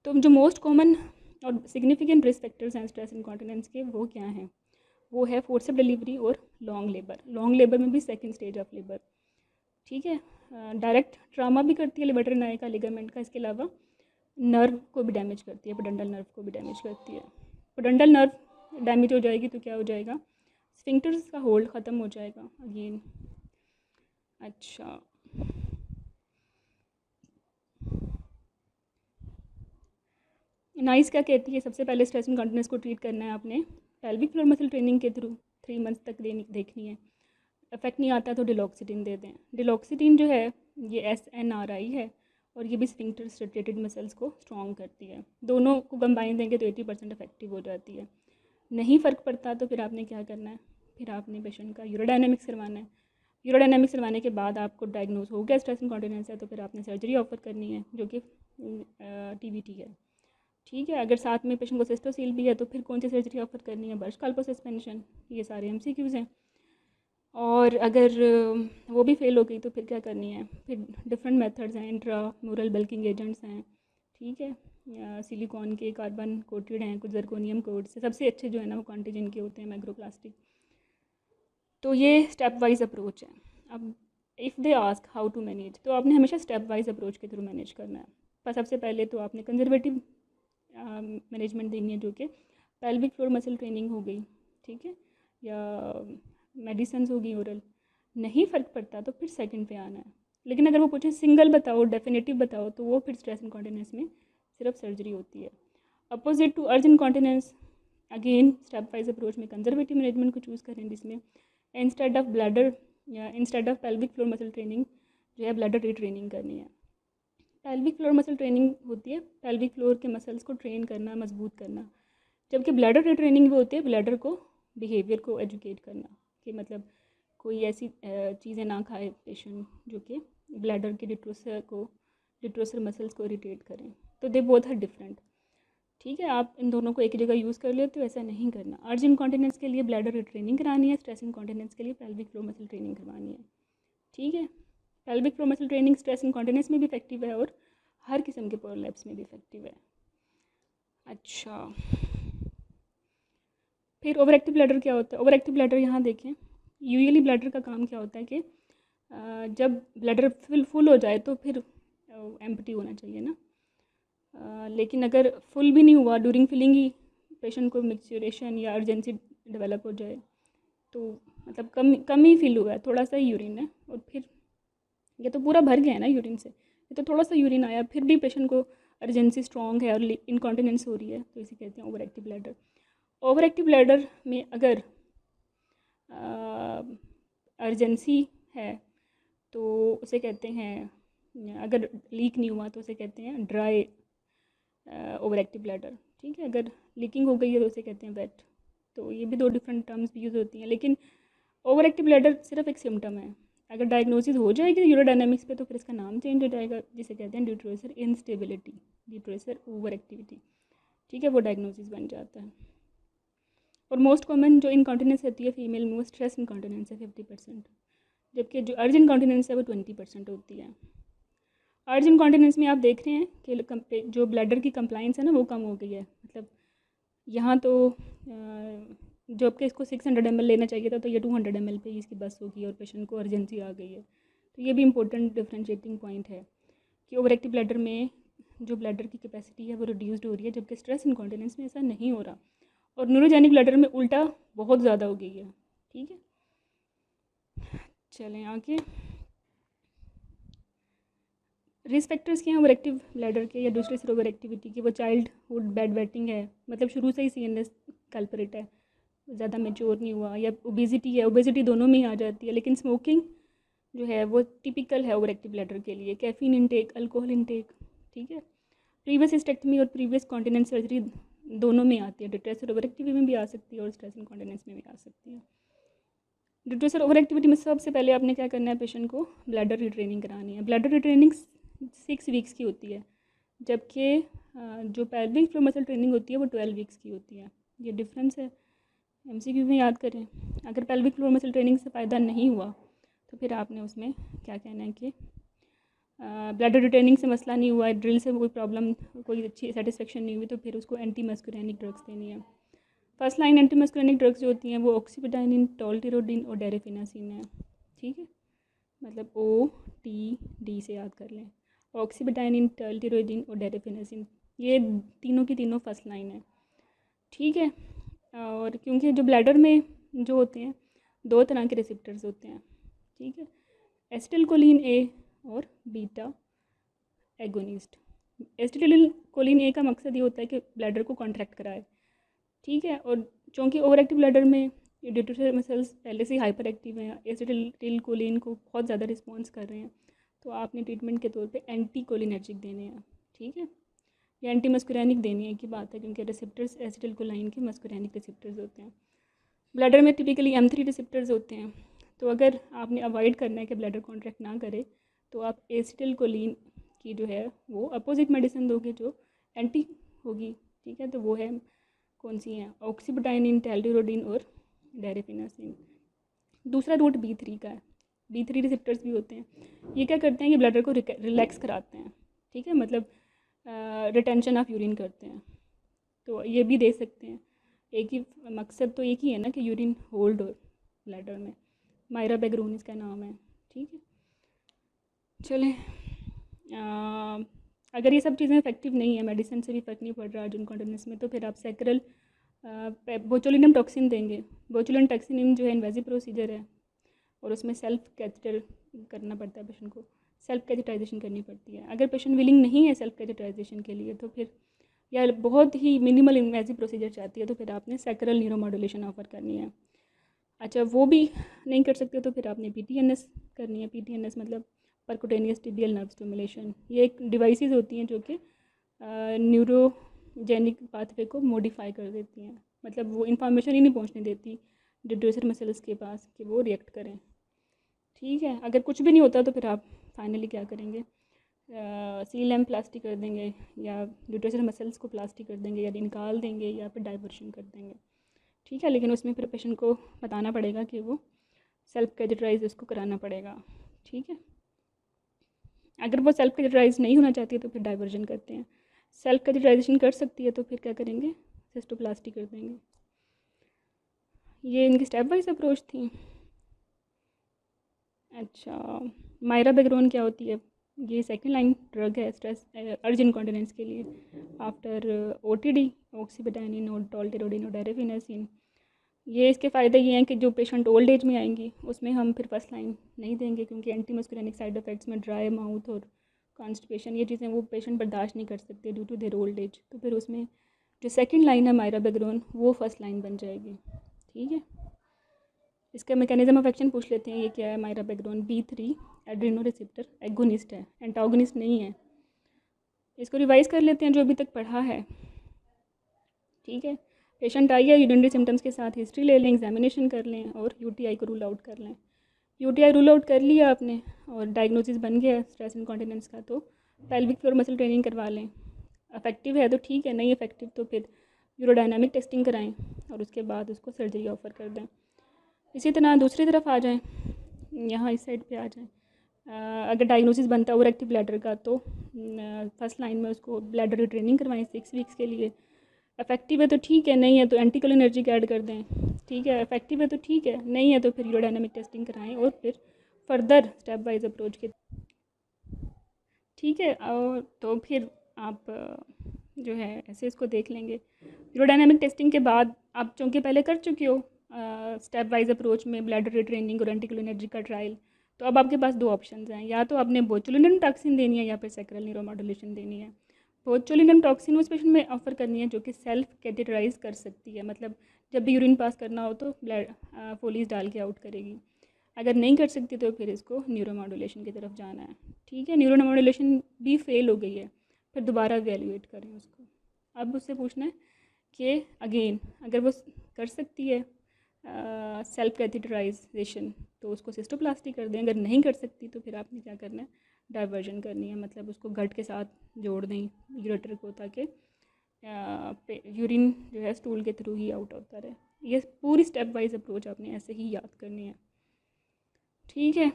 तो जो मोस्ट कॉमन और सिग्निफिकेंट रिस्क फैक्टर्स हैं स्ट्रेस इनकॉन्टिनेंस के वो क्या हैं? वो है फोर्सेप डिलीवरी और लॉन्ग लेबर। लॉन्ग लेबर में भी सेकंड स्टेज ऑफ लेबर। ठीक है, डायरेक्ट ट्रामा भी करती है लिबर्टर नाई का लिगामेंट का, इसके अलावा नर्व को भी डैमेज करती है, पेडेंटल नर्व को भी डैमेज करती है। पेडेंटल नर्व डैमेज हो जाएगी तो क्या हो जाएगा, स्फिंक्टर्स का होल्ड ख़त्म हो जाएगा अगेन। अच्छा, नाइस क्या कहती है, सबसे पहले स्ट्रेस इनकॉन्टिनेंस को ट्रीट करना है आपने पेल्विक फ्लोर मसल ट्रेनिंग के थ्रू 3 मंथ्स तक देखनी है। इफेक्ट नहीं आता तो डिलॉक्सिटिन दे दें। डिलॉक्सिटिन जो है ये SNRI है और ये भी स्फिंक्टर रिलेटेड मसल्स को स्ट्रॉन्ग करती है। दोनों को कंबाइन देंगे तो 80% इफेक्टिव हो जाती है। नहीं फ़र्क पड़ता तो फिर आपने क्या करना है, फिर आपने पेशेंट का यूरोडायनेमिक्स करवाना है। यूरोडायनेमिक्स करवाने के बाद आपको डायग्नोज हो गया स्ट्रेस इनकॉन्टिनेंस है तो फिर आपने सर्जरी ऑफर करनी है जो कि TBT है। ठीक है, अगर साथ में पेशेंट को सिस्टोसील भी है तो फिर कौन सी सर्जरी ऑफर करनी है, बर्श-कार्पल सस्पेंशन, ये सारे MCQs हैं। और अगर वो भी फेल हो गई तो फिर क्या करनी है, फिर डिफरेंट मेथड्स हैं, इंट्रा म्यूरल बल्किंग एजेंट्स हैं। ठीक है, सिलिकॉन के, कार्बन कोटेड हैं, कुछ जर्कोनियम कोड से, सबसे अच्छे जो है ना वो कॉन्टिजिन के होते हैं, माइक्रोप्लास्टिक। तो ये स्टेप वाइज अप्रोच है। अब if they ask how to manage, तो आपने हमेशा स्टेप वाइज अप्रोच के थ्रू मैनेज करना है। पर सबसे पहले तो आपने कंजर्वेटिव मैनेजमेंट देनी है, जो कि पेल्विक फ्लोर मसल ट्रेनिंग हो गई, ठीक है, या मेडिसिन हो गई ओरल। नहीं फ़र्क पड़ता तो फिर सेकंड पे आना है। लेकिन अगर वो पूछे सिंगल बताओ, डेफिनेटिव बताओ, तो वो फिर स्ट्रेस इनकॉन्टिनेंस में सिर्फ सर्जरी होती है। Opposite to urge incontinence, again step wise approach में कंजर्वेटिव मैनेजमेंट को चूज़ करें, जिसमें इंस्टेड ऑफ ब्लैडर या instead of pelvic floor muscle training जो है ब्लैडर रीट्रेनिंग करनी है। पेल्विक फ्लोर मसल ट्रेनिंग होती है पेल्विक फ्लोर के मसल्स को ट्रेन करना, मजबूत करना, जबकि ब्लैडर रीट्रेनिंग भी होती है ब्लैडर को, बिहेवियर को एजुकेट करना, कि मतलब कोई ऐसी चीज़ें ना खाए पेशेंट जो कि ब्लैडर के डिट्रोसर मसल्स को इरिटेट करें। तो दे बोथ आर डिफरेंट, ठीक है। आप इन दोनों को एक ही जगह यूज़ कर लेते हो, ऐसा नहीं करना। अर्ज इनकॉन्टिनेंस के लिए ब्लैडर रीट्रेनिंग करानी है, स्ट्रेस इनकॉन्टिनेंस के लिए पेल्विक फ्लोर मसल ट्रेनिंग करवानी है, ठीक है। Pelvic floor muscle training stress incontinence में भी इफेक्टिव है और हर किस्म के प्रोलैप्स में भी इफेक्टिव है। अच्छा, फिर ओवर एक्टिव ब्लैडर क्या होता है? ओवर एक्टिव ब्लैडर यहाँ देखें, यूजुअली ब्लैडर का काम क्या होता है कि जब ब्लैडर फुल हो जाए तो फिर एम्प्टी होना चाहिए ना, लेकिन अगर फुल भी नहीं हुआ, ड्यूरिंग फिलिंग ही पेशेंट को मिक्सचुरेशन या अर्जेंसी डेवलप हो जाए, तो मतलब कम ही फील हुआ है, थोड़ा सा ही यूरिन है, और फिर ये तो पूरा भर गया है ना यूरिन से, ये तो थोड़ा सा यूरिन आया, फिर भी पेशेंट को अर्जेंसी स्ट्रॉन्ग है और इनकॉन्टिनेंस हो रही है, तो इसे कहते हैं over active bladder. Over active bladder में अगर अर्जेंसी है तो उसे कहते हैं, अगर लीक नहीं हुआ तो उसे कहते हैं ड्राई ओवर एक्टिव ब्लैडर, ठीक है। अगर लीकिंग हो गई है तो उसे कहते हैं वेट। तो ये भी दो डिफरेंट टर्म्स यूज़ होती हैं, लेकिन ओवर एक्टिव ब्लैडर सिर्फ एक सिम्टम है। अगर डायग्नोसिस हो जाएगी यूरोडायनामिक्स पे तो फिर इसका नाम चेंज हो जाएगा, जिसे कहते हैं detrusor instability, detrusor over activity, ठीक है, वो डायग्नोसिस बन जाता है। और मोस्ट कॉमन जो इनकॉन्टिनेंस होती है फीमेल में, वो स्ट्रेस इनकॉन्टिनेंस है 50%, जबकि जो अर्ज इनकॉन्टिनेंस है वो 20% होती है। अर्ज इनकॉन्टिनेंस में आप देख रहे हैं कि जो ब्लैडर की कंप्लाइंस है ना वो कम हो गई है। मतलब यहाँ तो जब कि इसको 600 ml लेना चाहिए था, तो ये 200 ml पे ही इसकी बस होगी और पेशेंट को अर्जेंसी आ गई है। तो ये भी इंपॉर्टेंट डिफरेंशिएटिंग पॉइंट है कि ओवर एक्टिव ब्लैडर में जो ब्लैडर की कैपेसिटी है वो रिड्यूस्ड हो रही है, जबकि स्ट्रेस इनकॉन्टिनेंस में ऐसा नहीं हो रहा। और न्यूरोजेनिक ब्लैडर में उल्टा बहुत ज़्यादा हो गई है, ठीक है। चलें आगे, रिस्क फैक्टर्स क्या हैं ओवर एक्टिव ब्लैडर के या दूसरे से ओवर एक्टिविटी की? वो चाइल्डहुड बेड वेटिंग है, मतलब शुरू से ही CNS कल्परेट है, ज़्यादा मेच्योर नहीं हुआ, या ओबेसिटी है, ओबेसिटी दोनों में ही आ जाती है। लेकिन स्मोकिंग जो है वो टिपिकल है ओवर एक्टिव ब्लैडर के लिए, कैफीन इनटेक, अल्कोहल इनटेक, ठीक है। प्रीवियस हिस्टेक्टमी और प्रीवियस कॉन्टिनेंस सर्जरी दोनों में आती है, डिट्रेसर ओवर एक्टिविटी में भी आ सकती है और स्ट्रेस इनकॉन्टिनेंस में भी आ सकती है। डिट्रेसर ओवर एक्टिविटी में सबसे पहले आपने क्या करना है, पेशेंट को ब्लैडर रिट्रेनिंग करानी है। ब्लैडर रिट्रेनिंग 6 वीक्स की होती है, जबकि जो पेल्विक फ्लोर मसल ट्रेनिंग होती है वो 12 वीक्स की होती है। ये डिफरेंस है, MCQ में याद करें। अगर पेल्विक फ्लोर मसल ट्रेनिंग से फ़ायदा नहीं हुआ तो फिर आपने उसमें क्या कहना है कि ब्लैडर रिट्रेनिंग से मसला नहीं हुआ है, ड्रिल से कोई प्रॉब्लम, कोई अच्छी सेटिस्फेक्शन नहीं हुई, तो फिर उसको एंटी मस्कुरेनिक ड्रग्स देनी है। First line anti muscarinic drugs जो होती हैं वो ऑक्सीबिटाइनिन, टोल्टिरोडिन और डेरेफिनासिन है, ठीक है। मतलब OTD से याद कर लें, ऑक्सीबिटाइनिन, टोल्टिरोडिन और डेरेफिनासिन, ये तीनों की तीनों फर्स्ट लाइन है, ठीक है। और क्योंकि जो ब्लैडर में जो होते हैं 2 तरह के रिसेप्टर्स होते हैं, ठीक है, एसिटिलकोलिन A और बीटा एगोनिस्ट। एसिटिलकोलिन A का मकसद ये होता है कि ब्लैडर को कॉन्ट्रैक्ट कराए, ठीक है। और चूँकि ओवर एक्टिव ब्लैडर में डिट्रोसर मसल्स पहले से हाइपर एक्टिव हैं, एसिटिलकोलिन को बहुत ज़्यादा रिस्पॉन्स कर रहे हैं, तो आपने ट्रीटमेंट के तौर पे एंटी कोलिनर्जिक देने हैं, ठीक है, या एंटी मस्कुरेनिक देनी है की बात है, क्योंकि रिसेप्टर्स एसिटिलकोलाइन के मस्कुरेनिक रिसेप्टर्स होते हैं। ब्लैडर में टिपिकली M3 रिसेप्टर्स होते हैं, तो अगर आपने अवॉइड करना है कि ब्लैडर कॉन्ट्रैक्ट ना करे, तो आप एसिटिलकोलिन की जो है वो अपोजिट मेडिसिन दोगे जो एंटी होगी, ठीक है। तो वो है कौन सी हैं, ऑक्सीबिटाइनिन, टोल्टिरोडिन और डेरेफिनासिन। दूसरा रूट B3 का है, B3 रिसेप्टर्स भी होते हैं। ये क्या करते हैं कि ब्लैडर को रिलैक्स कराते हैं, ठीक है। मतलब रिटेंशन ऑफ यूरिन करते हैं। तो ये भी दे सकते हैं। एक ही मकसद तो एक ही है ना कि यूरिन होल्ड हो ब्लैडर में। मायरा बैगरून इसका नाम है। ठीक है, चलें। अगर ये सब चीज़ें इफेक्टिव नहीं है, मेडिसिन से भी फ़र्क नहीं पड़ रहा अर्जिन कॉन्टिनेंस में, तो फिर आप सैक्रल बोचुलिनम टॉक्सिन देंगे। बोचुलिन टॉक्सिन जो है इन्वेजिव प्रोसीजर है और उसमें सेल्फ कैथेटर करना पड़ता है, पेशेंट को सेल्फ कैथेटराइजेशन करनी पड़ती है। अगर पेशेंट विलिंग नहीं है सेल्फ कैथेटराइजेशन के लिए, तो फिर या बहुत ही मिनिमल इन्वेजिव प्रोसीजर चाहती है, तो फिर आपने सैक्रल न्यूरोमॉड्यूलेशन ऑफर करनी है। अच्छा, वो भी नहीं कर सकते तो फिर आपने PTNS करनी है। PTNS मतलब परकुटेनियस टिबियल नर्व स्टिमुलेशन। ये एक डिवाइसेस होती हैं जो कि न्यूरोजेनिक पाथवे को मॉडिफाई कर देती हैं, मतलब वो इन्फॉर्मेशन ही नहीं पहुंचने देती डिड्यूसर मसल्स के पास कि वो रिएक्ट करें। ठीक है, अगर कुछ भी नहीं होता तो फिर आप फाइनली क्या करेंगे, CLM प्लास्टिक कर देंगे या डिड्यूसर मसल्स को प्लास्टिक कर देंगे या निकाल देंगे या फिर डाइवर्शन कर देंगे। ठीक है, लेकिन उसमें फिर पेशेंट को बताना पड़ेगा कि वो सेल्फ कैथेटराइज उसको कराना पड़ेगा। ठीक है, अगर वो सेल्फ कैथेटराइज नहीं होना चाहती है तो फिर डाइवर्जन करते हैं। सेल्फ कैथेटराइजेशन कर सकती है तो फिर क्या करेंगे, सिस्टोप्लास्टी कर देंगे। ये इनकी स्टेप वाइज अप्रोच थी। अच्छा, मायरा बैगरून क्या होती है, ये सेकेंड लाइन ड्रग है स्ट्रेस अर्जिन कॉन्टिनेंस के लिए आफ्टर OTD, ऑक्सीबेटाइनिन और टोल्टेरोडिन और डेरेफिनेसिन। ये इसके फ़ायदे ये हैं कि जो पेशेंट ओल्ड एज में आएंगी उसमें हम फिर फर्स्ट लाइन नहीं देंगे, क्योंकि एंटी मस्कुलिनिक साइड इफ़ेक्ट्स में ड्राई माउथ और कॉन्स्टिपेशन, ये चीज़ें वो पेशेंट बर्दाश्त नहीं कर सकते due to their old age. तो फिर उसमें जो सेकंड लाइन है मायरा बैगरून वो फर्स्ट लाइन बन जाएगी। ठीक है, इसका मैकेनिज्म ऑफ एक्शन पूछ लेते हैं। ये क्या है mirabegron, B3 adreno receptor agonist है, एंटागोनिस्ट नहीं है। इसको रिवाइज कर लेते हैं जो अभी तक पढ़ा है। ठीक है, पेशेंट आई है यूरिनरी सिम्टम्स के साथ, हिस्ट्री ले लें, एग्जामिनेशन कर लें और UTI को रूल आउट कर लें। UTI रूल आउट कर लिया आपने और डायग्नोसिस बन गया स्ट्रेस इनकॉन्टिनेंस का, तो पेल्विक फ्लोर मसल ट्रेनिंग करवा लें। इफेक्टिव है तो ठीक है, नहीं इफेक्टिव तो फिर यूरोडायनामिक टेस्टिंग कराएं और उसके बाद उसको सर्जरी ऑफर कर दें। इसी तरह दूसरी तरफ आ जाएं, यहाँ इस साइड पे आ जाएं। अगर डायग्नोसिस बनता है ओवर एक्टिव ब्लैडर का तो फर्स्ट लाइन में उसको ब्लैडर की ट्रेनिंग करवाएं 6 वीक्स के लिए। इफेक्टिव है तो ठीक है, नहीं है तो एंटीकोलिनर्जिक ऐड कर दें। ठीक है, इफेक्टिव है तो ठीक है, नहीं है तो फिर यूरोडायनामिक टेस्टिंग कराएं और फिर फर्दर स्टेप वाइज अप्रोच के। ठीक है, और तो फिर आप जो है ऐसे इसको देख लेंगे। यूरोडायनामिक टेस्टिंग के बाद आप चूँकि पहले कर चुके हो स्टेप वाइज अप्रोच में ब्लैडर रिट्रेनिंग और एंटीकोलिनर्जिक का ट्रायल, तो अब आपके पास 2 ऑप्शंस हैं, या तो आपने बोचुलिनम टॉक्सिन देनी है या फिर सैक्रल न्यूरोमॉड्यूलेशन देनी है। बोचुलिनम टॉक्सिन उस पेशेंट में ऑफर करनी है जो कि सेल्फ कैथेटराइज कर सकती है, मतलब जब भी यूरिन पास करना हो तो ब्लड फोलीज डाल के आउट करेगी। अगर नहीं कर सकती तो फिर इसको न्यूरोमॉड्यूलेशन की तरफ जाना है। ठीक है, न्यूरोमॉड्यूलेशन भी फेल हो गई है, फिर दोबारा इवेल्युएट करें उसको। अब उससे पूछना है कि अगेन अगर वो कर सकती है सेल्फ कैथेटराइजेशन तो उसको सिस्टोप्लास्टी कर दें। अगर नहीं कर सकती तो फिर आपने क्या करना है, डाइवर्जन करनी है, मतलब उसको गट के साथ जोड़ दें यूरेटर को, ताकि यूरिन जो है स्टूल के थ्रू ही आउट होता रहे। ये पूरी स्टेप वाइज अप्रोच आपने ऐसे ही याद करनी है। ठीक है,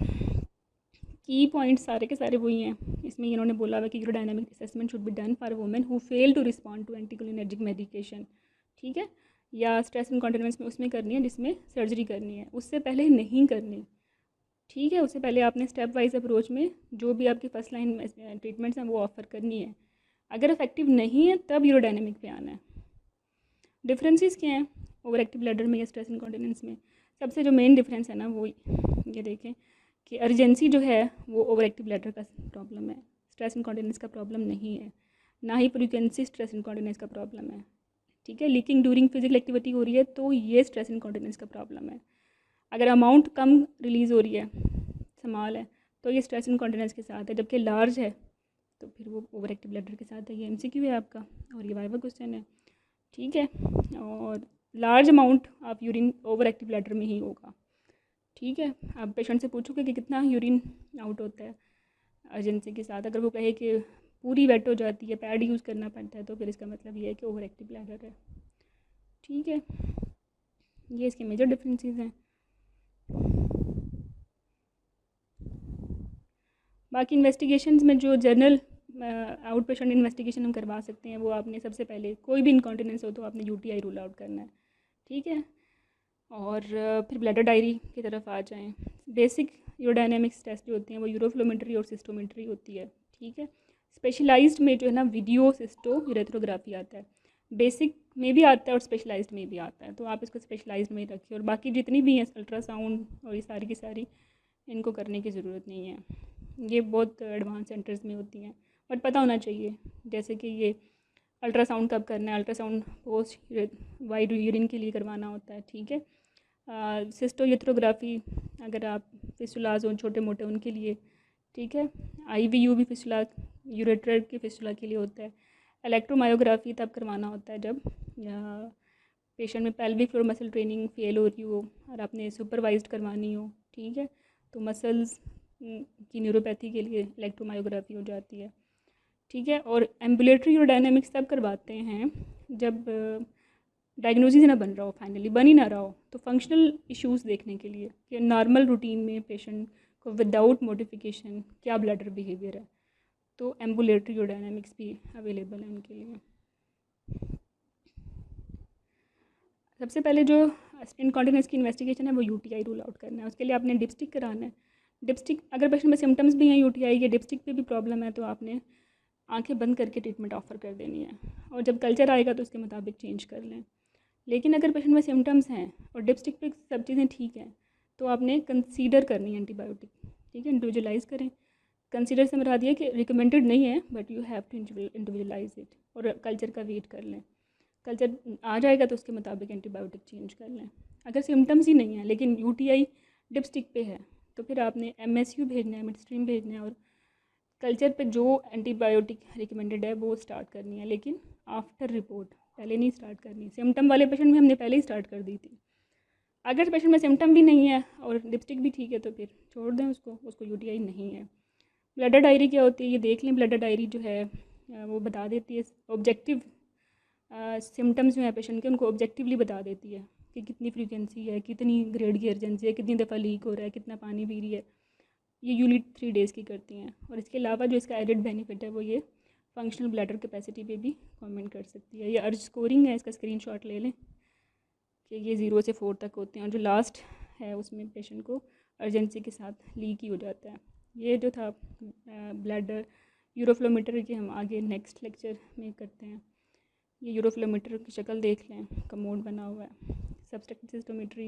की पॉइंट सारे के सारे वही हैं। इसमें इन्होंने बोला हुआ कि urodynamic assessment should be done for women who fail to respond to anticholinergic medication. ठीक है, या स्ट्रेस इनकॉन्टिनेंस में उसमें करनी है जिसमें सर्जरी करनी है, उससे पहले नहीं करनी। ठीक है, उससे पहले आपने स्टेप वाइज अप्रोच में जो भी आपकी फर्स्ट लाइन ट्रीटमेंट्स हैं वो ऑफ़र करनी है। अगर इफेक्टिव नहीं है तब यूरोडायनामिक पे आना है। डिफरेंसेस क्या हैं ओवर एक्टिव ब्लैडर में या स्ट्रेस इनकॉन्टिनेंस में? सबसे जो मेन डिफरेंस है ना वो ये देखें कि अर्जेंसी जो है वो ओवर एक्टिव ब्लैडर का प्रॉब्लम है, स्ट्रेस इनकॉन्टिनेंस का प्रॉब्लम नहीं है, ना ही फ्रीक्वेंसी स्ट्रेस इनकॉन्टिनेंस का प्रॉब्लम है। ठीक है, लीकिंग ड्यूरिंग फिजिकल एक्टिविटी हो रही है तो ये स्ट्रेस इनकॉन्टिनेंस का प्रॉब्लम है। अगर अमाउंट कम रिलीज़ हो रही है, स्मॉल है, तो ये स्ट्रेस इनकॉन्टिनेंस के साथ है, जबकि लार्ज है तो फिर वो ओवर एक्टिव ब्लैडर के साथ है। ये MCQ है आपका और ये वाइवा क्वेश्चन है। ठीक है, और large amount of urine over active bladder में ही होगा। ठीक है, आप पेशेंट से पूछोगे कि कितना यूरिन आउट होता है अर्जेंसी के साथ, अगर वो कहे कि पूरी वेट हो जाती है, पैड यूज़ करना पड़ता है, तो फिर इसका मतलब ये है कि ओवर एक्टिव ब्लैडर है। ठीक है, ये इसके मेजर डिफरेंसेस हैं। बाकी इन्वेस्टिगेशंस में जो जनरल आउट पेशेंट इन्वेस्टिगेशन हम करवा सकते हैं, वो आपने सबसे पहले कोई भी इनकॉन्टिनेंस हो तो आपने यूटीआई रूल आउट करना है, ठीक है। और फिर ब्लैडर डायरी की तरफ आ जाएं। बेसिक यूरोडायनेमिक्स टेस्ट जो होते हैं वो यूरोफ्लोमेट्री और सिस्टोमेट्री होती है, ठीक है। स्पेशलाइज्ड में जो है ना वीडियो सिस्टो यूरेथ्रोग्राफी आता है, बेसिक में भी आता है और स्पेशलाइज्ड में भी आता है, तो आप इसको स्पेशलाइज्ड में ही रखिए। और बाकी जितनी भी हैं अल्ट्रासाउंड और ये सारी की सारी, इनको करने की ज़रूरत नहीं है, ये बहुत एडवांस सेंटर्स में होती हैं, बट पता होना चाहिए। जैसे कि ये अल्ट्रासाउंड कब करना है, अल्ट्रासाउंड पोस्ट वाइड यूरिन के लिए करवाना होता है, ठीक है। सिस्टोलिथ्रोग्राफी अगर आप फिस्टुलाज हो छोटे मोटे उनके लिए, ठीक है। IVU भी फिस्टुला यूरेटर की फिस्टुला के लिए होता है। इलेक्ट्रोमायोग्राफी तब करवाना होता है जब पेशेंट में pelvic floor muscle training fail हो रही हो और आपने सुपरवाइज्ड करवानी हो, ठीक है, तो मसल्स की न्यूरोपैथी के लिए इलेक्ट्रोमायोग्राफी हो जाती है, ठीक है। और एम्बुलेटरी यूरोडायनेमिक्स तब करवाते हैं जब डायग्नोसिस ना बन रहा हो, फाइनली बन ही ना रहा हो, तो फंक्शनल इश्यूज़ देखने के लिए कि नॉर्मल रूटीन में पेशेंट को विदाउट मॉडिफिकेशन क्या ब्लडर बिहेवियर है, तो एम्बुलेटरी यूरोडायनेमिक्स भी अवेलेबल है उनके लिए। सबसे पहले जो इनकॉन्टिनेंस की इन्वेस्टिगेशन है वो यूटीआई रूल आउट करना है, उसके लिए आपने डिपस्टिक कराना है। डिपस्टिक अगर पेशेंट में सिम्टम्स भी हैं यूटीआई के, डिपस्टिक पे भी प्रॉब्लम है, तो आपने आंखें बंद करके ट्रीटमेंट ऑफर कर देनी है, और जब कल्चर आएगा तो उसके मुताबिक चेंज कर लें। लेकिन अगर पेशेंट में सिम्टम्स हैं और डिपस्टिक पे सब चीज़ें ठीक हैं, तो आपने कंसीडर करनी है एंटीबायोटिक, ठीक है। इंडिविजुअलाइज़ करें, कंसीडर से मरा दिया कि रिकमेंडेड नहीं है, but you have to individualise it, और कल्चर का वेट कर लें। कल्चर आ जाएगा तो उसके मुताबिक एंटीबायोटिक चेंज कर लें। अगर सिम्टम्स ही नहीं है लेकिन यूटीआई डिपस्टिक पे है, तो फिर आपने MSU भेजना है, मिड स्ट्रीम भेजना है, और कल्चर पे जो एंटीबायोटिक रिकमेंडेड है वो स्टार्ट करनी है, लेकिन आफ्टर रिपोर्ट, पहले नहीं स्टार्ट करनी। सिम्टम वाले पेशेंट में हमने पहले ही स्टार्ट कर दी थी। अगर पेशेंट में सिम्टम भी नहीं है और डिपस्टिक भी ठीक है तो फिर छोड़ दें उसको यूटीआई नहीं है। ब्लडर डायरी क्या होती है ये देख लें। ब्लडर डायरी जो है वो बता देती है ऑब्जेक्टिव सिम्टम्स जो है पेशेंट के, उनको ऑब्जेक्टिवली बता देती है कि कितनी फ्रीक्वेंसी है, कितनी ग्रेड की अर्जेंसी है, कितनी दफ़ा लीक हो रहा है, कितना पानी पी रही है। ये यूनिट 3 डेज़ की करती हैं। और इसके अलावा जो इसका एडेड बेनिफिट है वो ये फंक्शनल ब्लैडर कैपेसिटी पे भी कमेंट कर सकती है। ये अर्ज स्कोरिंग है, इसका स्क्रीनशॉट ले लें कि ये 0 से 4 तक होते हैं, और जो लास्ट है उसमें पेशेंट को अर्जेंसी के साथ लीक ही हो जाता है। ये जो था ब्लैडर यूरोफ्लोमीटर की, हम आगे नेक्स्ट लेक्चर में करते हैं। ये यूरोफ्लोमीटर की शक्ल देख लें, कमोड बना हुआ है। सब्सट्रैक्टिव सिस्टोमेट्री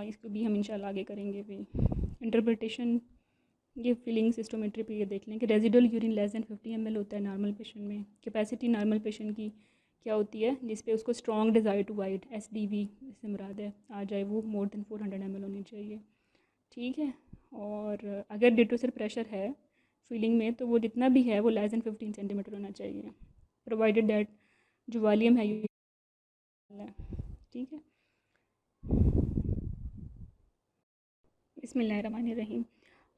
इसको भी हम इंशाल्लाह आगे करेंगे। भी इंटरप्रिटेशन, ये फीलिंग सिस्टोमेट्री पे ये देख लें कि residual urine less than 50 ml होता है नॉर्मल पेशेंट में। कैपेसिटी नॉर्मल पेशेंट की क्या होती है, जिस पे उसको strong desire to void SDV इससे मुराद है आ जाए, वो मोर देन 400 ml होनी चाहिए, ठीक है। और अगर डिटोसर प्रेशर है फीलिंग में तो वो जितना भी है वो लेस दैन 15 सेंटीमीटर होना चाहिए, प्रोवाइडेड दैट जो वॉल्यूम है, ठीक है। बिस्मिल्लाहिर्रहमानिर्रहीम।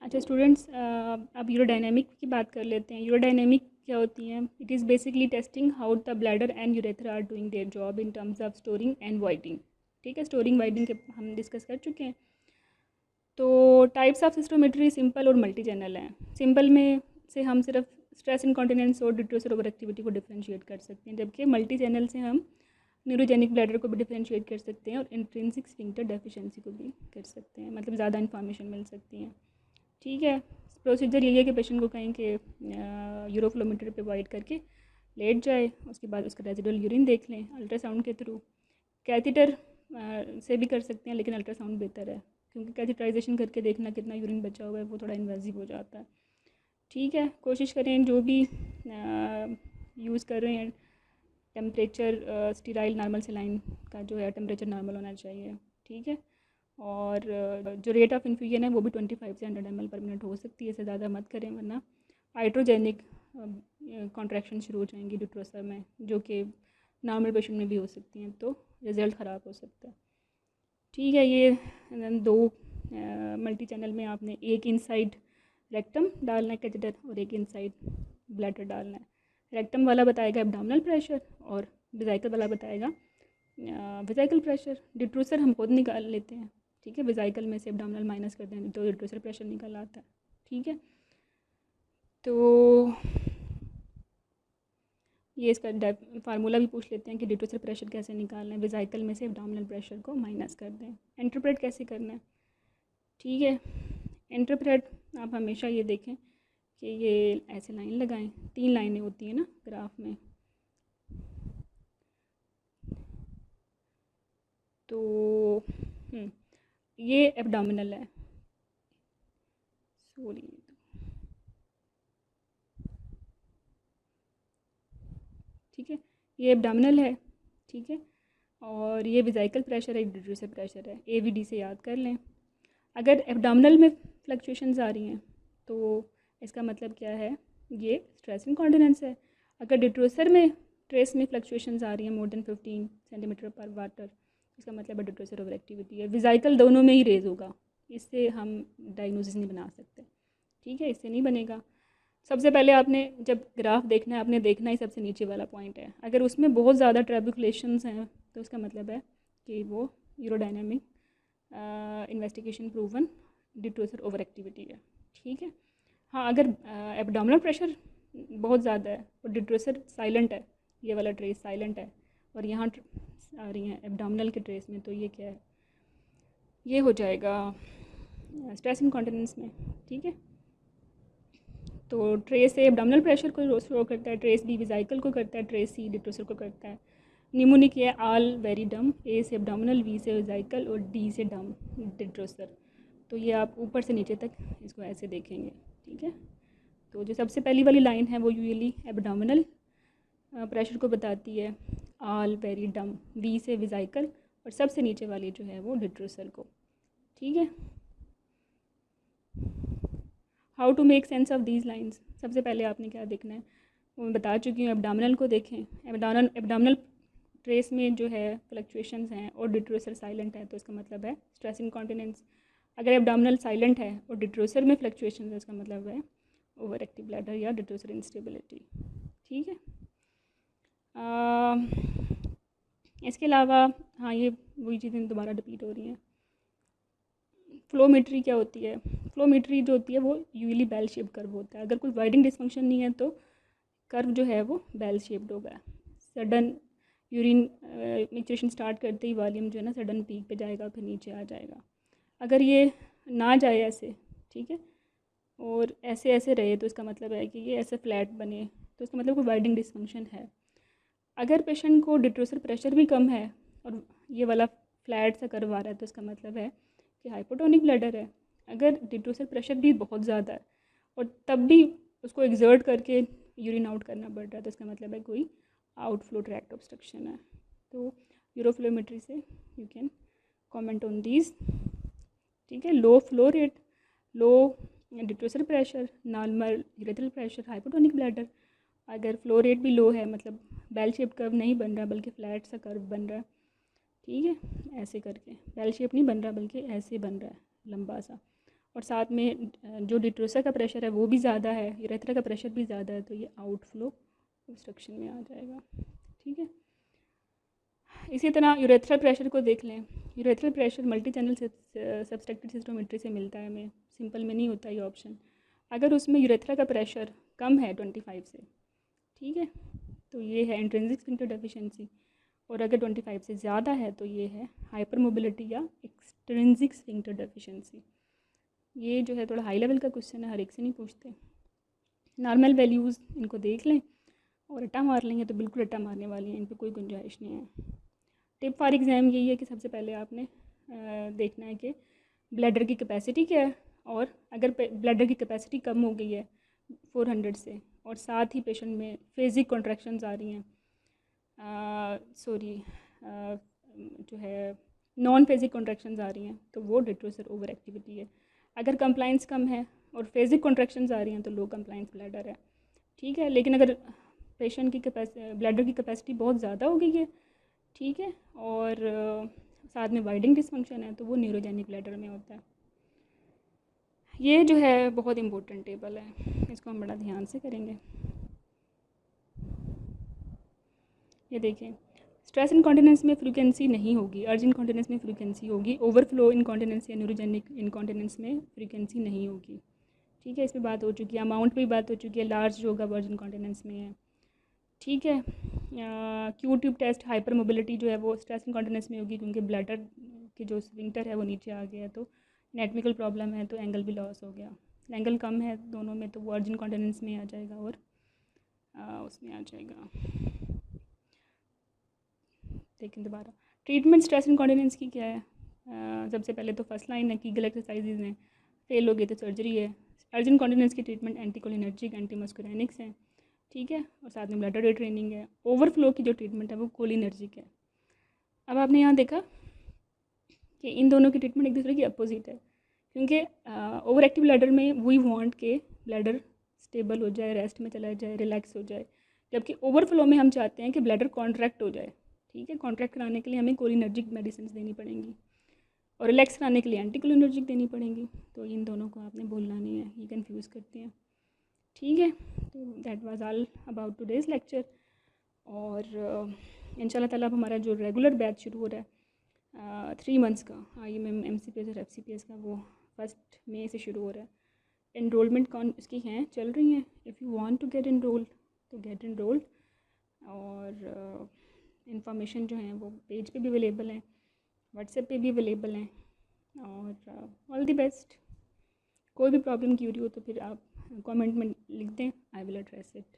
अच्छा स्टूडेंट्स, अब यूरोडायनेमिक की बात कर लेते हैं। यूरोडायनेमिक क्या होती हैं? It is basically testing how the bladder and urethra are doing their job in terms of storing and voiding, ठीक है। स्टोरिंग वाइडिंग के हम डिस्कस कर चुके हैं। तो टाइप्स ऑफ सिस्टोमेट्री सिंपल और मल्टी चैनल हैं। सिंपल में से हम सिर्फ स्ट्रेस इनकॉन्टिनेंस और डिटोसर ओवर एक्टिविटी को डिफ्रेंशिएट कर सकते हैं, जबकि मल्टी चैनल से हम न्यूरोजेनिक ब्लैडर को भी डिफ्रेंशिएट कर सकते हैं और इंट्रिंसिक स्फिंक्टर डेफिशिएंसी को भी कर सकते हैं, मतलब ज़्यादा इन्फॉर्मेशन मिल सकती है, ठीक है। प्रोसीजर यही है कि पेशेंट को कहें कि यूरोफ्लोमीटर पे वाइड करके लेट जाए, उसके बाद उसका रेजिडुअल यूरिन देख लें अल्ट्रासाउंड के थ्रू। कैथीटर से भी कर सकते हैं, लेकिन अल्ट्रासाउंड बेहतर है, क्योंकि कैथीटराइजेशन करके देखना कितना यूरिन बचा हुआ है वो थोड़ा इन्वेजिव हो जाता है, ठीक है। कोशिश करें जो भी यूज़ कर रहे हैं टेम्परेचर स्टीराइल नॉर्मल सेलाइन का जो है टेम्परेचर नॉर्मल होना चाहिए, ठीक है। और जो रेट ऑफ इन्फ्यूजन है वो भी 25 से 100 ml पर मिनट हो सकती है, इससे ज़्यादा मत करें वरना हाइड्रोजेनिक कॉन्ट्रैक्शन शुरू हो जाएंगी डिट्रोसर में, जो कि नॉर्मल पेशेंट में भी हो सकती हैं, तो रिज़ल्ट ख़राब हो सकता है, ठीक है। ये दो मल्टी चैनल में आपने एक इनसाइड रेक्टम डालना है कैथेटर और एक इनसाइड ब्लैडर डालना है। रेक्टम वाला बताएगा एब्डोमिनल प्रेशर और वेसिकल वाला बताएगा वेसिकल प्रेशर। डिट्रोसर हम खुद निकाल लेते हैं, ठीक है। वेसिकल में से एब्डोमिनल माइनस कर दें तो डिट्रोसर प्रेशर निकल आता है, ठीक है। तो ये इसका फार्मूला भी पूछ लेते हैं कि डिटोसर प्रेशर कैसे निकालना है, वेजाइकल में से एब्डोमिनल प्रेशर को माइनस कर दें। इंटरप्रेट कैसे करना है, ठीक है। इंटरप्रेट आप हमेशा ये देखें कि ये ऐसे लाइन लगाएं, 3 लाइनें होती हैं ना ग्राफ में, तो ये एब्डोमिनल है, सॉरी, ठीक है, ये एब्डोमिनल है, ठीक है, और ये वेजाइकल प्रेशर है, डिटोसर प्रेशर है, AVD से याद कर लें। अगर एब्डोमिनल में फ्लक्चुएशंस आ रही हैं तो इसका मतलब क्या है, ये स्ट्रेस इनकॉन्टिनेंस है। अगर डिटोसर में ट्रेस में फ्लक्चुएशंस आ रही हैं मोर देन 15 सेंटीमीटर पर वाटर, इसका मतलब है डिटोसर ओवर एक्टिविटी है। वेजाइकल दोनों में ही रेज होगा, इससे हम डायग्नोसिस नहीं बना सकते, ठीक है, इससे नहीं बनेगा। सबसे पहले आपने जब ग्राफ देखना है, आपने देखना ही सबसे नीचे वाला पॉइंट है। अगर उसमें बहुत ज़्यादा ट्रैबिकुलेशंस हैं तो उसका मतलब है कि वो urodynamic investigation proven डिटोसर over activity है, ठीक है। हाँ, अगर एब्डोमिनल प्रेशर बहुत ज़्यादा है और डिटोसर साइलेंट है, ये वाला ट्रेस साइलेंट है और यहाँ आ रही हैं एब्डोमिनल के ट्रेस में, तो ये क्या है, ये हो जाएगा स्ट्रेस इनकॉन्टिनेंस में, ठीक है। तो ट्रेस ए एब्डोमिनल प्रेशर को शो करता है, ट्रेस बी वेजाइकल को करता है, ट्रेस सी डिटोसर को करता है। निमोनिक है आल वेरी डम, ए से एब्डोमिनल, बी से वेजाइकल और डी से डम डिटोसर। तो ये आप ऊपर से नीचे तक इसको ऐसे देखेंगे, ठीक है। तो जो सबसे पहली वाली लाइन है वो यूजुअली एब्डोमिनल प्रेशर को बताती है, आल वेरी डम, बी से वेजाइकल, और सबसे नीचे वाली जो है वो डिटोसर को, ठीक है। How to make sense of these lines, सबसे पहले आपने क्या देखना है वो मैं बता चुकी हूँ। एब्डोमिनल को देखें, एब्डोमिनल ट्रेस में जो है फ्लक्चुएशंस हैं और डिटोसर साइलेंट है, तो इसका मतलब है स्ट्रेस इनकॉन्टिनेंस। अगर एब्डोमिनल साइलेंट है और डिटोसर में फ्लक्चुएशंस है, इसका मतलब है ओवर एक्टिव ब्लैडर या डिटोसर इंस्टेबिलिटी, ठीक है। इसके अलावा हाँ, ये वही चीज़ें दोबारा रिपीट हो रही हैं। फ्लोमेट्री क्या होती है, फ्लोमेट्री जो होती है वो यूजुअली बेल शेप कर्व होता है। अगर कोई वाइडिंग डिसफंक्शन नहीं है तो कर्व जो है वो बेल शेप्ड होगा। सडन यूरिन मिक्सचरेशन स्टार्ट करते ही वॉल्यूम जो है ना सडन पीक पे जाएगा, फिर नीचे आ जाएगा। अगर ये ना जाए ऐसे, ठीक है, और ऐसे ऐसे रहे, तो इसका मतलब है कि ये ऐसे फ्लैट बने, तो इसका मतलब कोई वाइडिंग डिसफंक्शन है। अगर पेशेंट को डिटोसर प्रेशर भी कम है और ये वाला फ्लैट सा कर्व आ रहा है, तो इसका मतलब है कि हाइपोटोनिक ब्लैडर है। अगर डिटोसर प्रेशर भी बहुत ज़्यादा है और तब भी उसको एक्सर्ट करके यूरिन आउट करना पड़ रहा है, तो इसका मतलब है कोई आउटफ्लो ट्रैक्ट ऑब्स्ट्रक्शन है। तो यूरोफ्लोमेट्री से you can comment on these, ठीक है। Low flow rate, low detrusor pressure, normal urethral pressure, hypotonic bladder. अगर फ्लो रेट भी लो है, मतलब बेल शेप कर्व नहीं बन रहा बल्कि फ्लैट सा कर्व बन रहा है, ठीक है, ऐसे करके बेल शेप नहीं बन रहा बल्कि ऐसे बन रहा है लंबा सा, और साथ में जो डिटोसर का प्रेशर है वो भी ज़्यादा है, यूरेथ्रा का प्रेशर भी ज़्यादा है, तो ये आउटफ्लो ऑब्स्ट्रक्शन में आ जाएगा, ठीक है। इसी तरह यूरेथ्रल प्रेशर को देख लें। Urethral pressure multi channel subtracted cystometry से मिलता है हमें, सिंपल में नहीं होता ये ऑप्शन। अगर उसमें यूरेथ्रा का प्रेशर कम है 25 से, ठीक है, तो ये है इंट्रिंसिक स्फिंक्टर डेफिशिएंसी, और अगर 25 से ज़्यादा है तो ये है हाइपर मोबिलिटी या एक्सट्रिंसिक स्फिंक्टर डेफिशिएंसी। ये जो है थोड़ा हाई लेवल का क्वेश्चन है, हर एक से नहीं पूछते। नॉर्मल वैल्यूज़ इनको देख लें और रट्टा मार लेंगे तो बिल्कुल रट्टा मारने वाली हैं, इन पर कोई गुंजाइश नहीं है। टिप फॉर एग्ज़ाम यही है कि सबसे पहले आपने देखना है कि ब्लैडर की कैपेसिटी क्या है, और अगर ब्लैडर की कैपेसिटी कम हो गई है 400 से और साथ ही पेशेंट में फेजिक कॉन्ट्रैक्शंस आ रही हैं, जो है नॉन फेजिक कॉन्ट्रैक्शंस आ रही हैं, तो वो डिटोसर ओवर एक्टिविटी है। अगर कंप्लाइंस कम है और फेजिक कॉन्ट्रैक्शंस आ रही हैं तो लो कंप्लाइंस ब्लैडर है, ठीक है। लेकिन अगर पेशेंट की ब्लैडर की कैपेसिटी बहुत ज़्यादा हो गई है, ठीक है, और साथ में वाइडिंग डिसफंक्शन है, तो वो न्यूरोजेनिक ब्लैडर में होता है। ये जो है बहुत इंपॉर्टेंट टेबल है, इसको हम बड़ा ध्यान से करेंगे। ये देखें, स्ट्रेस इनकॉन्टिनेंस में फ्रीक्वेंसी नहीं होगी, अर्ज इनकॉन्टिनेंस में फ्रीक्वेंसी होगी, ओवरफ्लो इनकॉन्टिनेंस या न्यूरोजेनिक इनकॉन्टिनेंस में फ्रीक्वेंसी नहीं होगी, ठीक है, इस पर बात हो चुकी है। अमाउंट पे भी बात हो चुकी है, लार्ज जो होगा वर्जिन कॉन्टिनेंस में है। ठीक है, Q tube test hypermobility जो है वो स्ट्रेस इनकॉन्टिनेंस में होगी, क्योंकि ब्लैडर की जो स्फिंक्टर है वो नीचे आ गया है, तो एनाटॉमिकल प्रॉब्लम है, तो एंगल भी लॉस हो गया। एंगल कम है दोनों में, तो वर्जिन कॉन्टिनेंस में आ जाएगा और उसमें आ जाएगा। देखें दोबारा, ट्रीटमेंट स्ट्रेस इनकॉन्टिनेंस की क्या है? सबसे पहले तो फर्स्ट लाइन है, कीगल एक्सरसाइजेज हैं, फेल हो गई तो सर्जरी है। अर्जेंट कॉन्टिनेंस की ट्रीटमेंट एंटीकोलिनर्जिक, एंटी मस्कुरानिक्स हैं। ठीक है, और साथ में ब्लडर ट्रेनिंग है। ओवरफ्लो की जो ट्रीटमेंट है वो कोलिनर्जिक है। अब आपने यहाँ देखा कि इन दोनों की ट्रीटमेंट एक दूसरे की अपोजिट है, क्योंकि ओवर एक्टिव ब्लैडर में वी वांट के ब्लैडर स्टेबल हो जाए, रेस्ट में चला जाए, रिलैक्स हो जाए, जबकि ओवरफ्लो में हम चाहते हैं कि ब्लैडर कॉन्ट्रैक्ट हो जाए। ठीक है, कॉन्ट्रैक्ट कराने के लिए हमें कोलिनर्जिक मेडिसिन देनी पड़ेंगी और रिलैक्स कराने के लिए एंटीकोलिनर्जिक देनी पड़ेंगी। तो इन दोनों को आपने भूलना नहीं है, ये कन्फ्यूज़ करते हैं। ठीक है, तो that was all about today's lecture. और इंशाल्लाह ताला अब हमारा जो रेगुलर बैच शुरू हो रहा है 3 मंथ्स का, IMM, MCPS और FCPS का, वो 1 मई से शुरू हो रहा है। एनरोलमेंट कौन इसकी हैं चल रही हैं। If you want to get enrolled तो गेट एनरोल्ड, और इंफॉर्मेशन जो है वो पेज पे भी अवेलेबल है, व्हाट्सएप पे भी अवेलेबल हैं। और ऑल द बेस्ट। कोई भी प्रॉब्लम क्यूरी हो तो फिर आप कमेंट में लिख दें, आई विल एड्रेस इट।